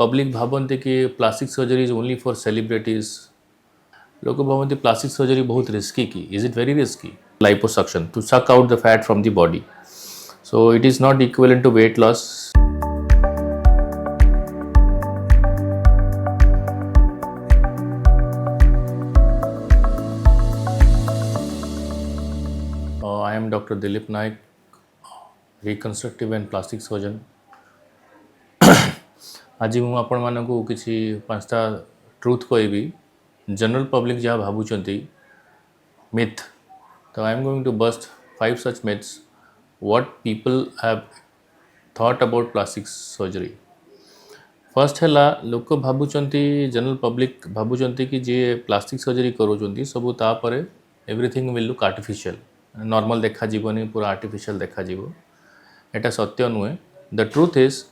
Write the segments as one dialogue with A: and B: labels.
A: public भावन्ति कि plastic surgery is only for celebrities. लोग भावन्ति plastic surgery बहुत risky की. Is it very risky? Liposuction to suck out the fat from the body. So it is not equivalent to weight loss. I am Dr. Dilip Naik, reconstructive and plastic surgeon. आज मु आपण मानकु किछि पांचटा truth कहबी general public जहाँ भावुचंती myth. So I am going to bust 5 such myths what people have thought about plastic surgery. First है लोक भावुचंती general public भावुचंती कि जे plastic surgery करूचंती सबु तापरे everything will look artificial normal देखा जीवनी पूरा आर्टिफिशियल देखा जीवो एटा सत्य नुहे. The truth is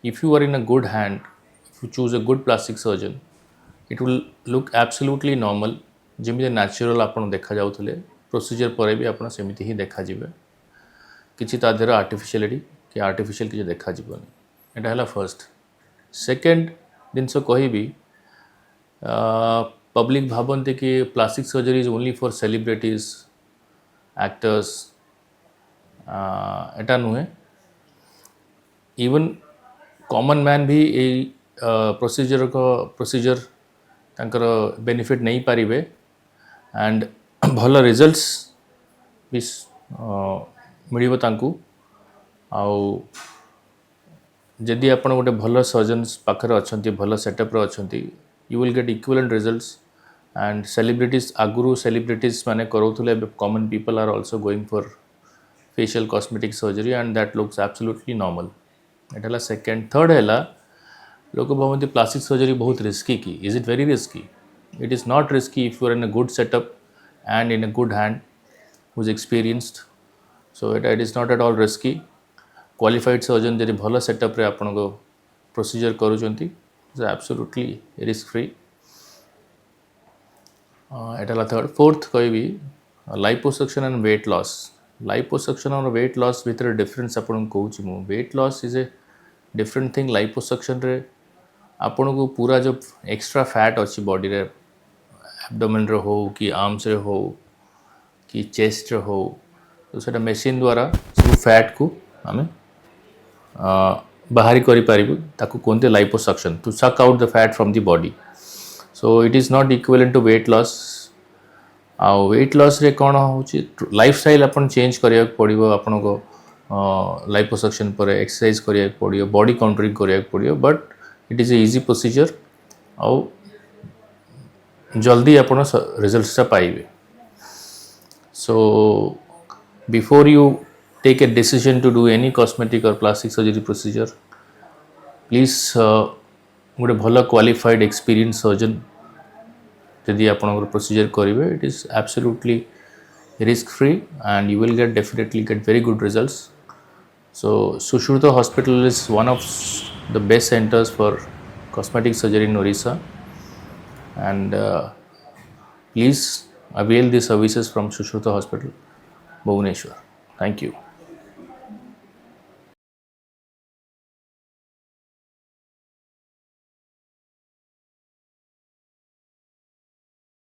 A: if you are in a good hand, if you choose a good plastic surgeon, it will look absolutely normal. जमी नेचुरल आपन देखा जाउथले प्रोसीजर पर भी आपन सेमिति ही देखा जिवे किछि ता देर आर्टिफिशियलिटी कि आर्टिफिशियल किछि देखा जिवनी. एटा हला फर्स्ट. सेकंड दिनस कहबी पब्लिक भावन्ति कि plastic surgery is only for celebrities actors. एटा नुहे. इवन कॉमन मैन भी यही प्रोसीजर तांकर बेनिफिट नहीं पारिबे एंड भल रिजल्ट्स भी मिलिबो तांकु. आउ जदि आपण गोटे भल सर्जन्स पाखरे अछंती भल सेटअप रे अछंती you will get equivalent results. And celebrities आगुरु सेलिब्रिटीज माने करोथुले common people are also going for facial cosmetic surgery and that looks absolutely normal. एटा सेकेंड. थर्ड है लोक भावन्ति प्लास्टिक सर्जरी बहुत रिस्की की. Is it very risky? It is not risky if you are in a good setup and in a good hand who is experienced. So it is not at all risky. Qualified surgeon जदि भल setup रे आपन को procedure करूचंती is absolutely risk free. एटा third. Fourth कहबी liposuction and weight loss. Liposuction और weight loss भितर डिफरेंस आपन कहूँ मु. Weight loss is a different thing. Liposuction रे आपन को पूरा जो एक्स्ट्रा फैट अच्छी बॉडी रे एब्डोमेन रे हो कि आर्म्स रे हो कि चेस्ट रे हो तो सेटा मशीन द्वारा सब फैट को आमे बाहरी करि पारिबु ताकू कोनते liposuction to suck out the fat from the body. So it is not equivalent to weight loss. आ वेट लॉस रे कौन हो लाइफस्टाइल अपन चेंज करिया पड़िबो. आपन को लाइपोसक्शन पर एक्सरसाइज करिया पड़ियो बॉडी कंट्रोलिंग करिया पड़ियो but it is a easy procedure. आ जल्दी अपन रिजल्ट्स पाइबे. So before you take a decision to do any cosmetic or plastic surgery procedure please गोटे भल क्वालिफाइड एक्सपीरियंस सर्जन यदि आप प्रोसीजर करेंगे it is absolutely risk free and you will get definitely get very good results. So Sushruta hospital is one of the best centres for cosmetic surgery in Orissa and please avail the services from Sushruta Hospital, Bhubaneswar. Thank you.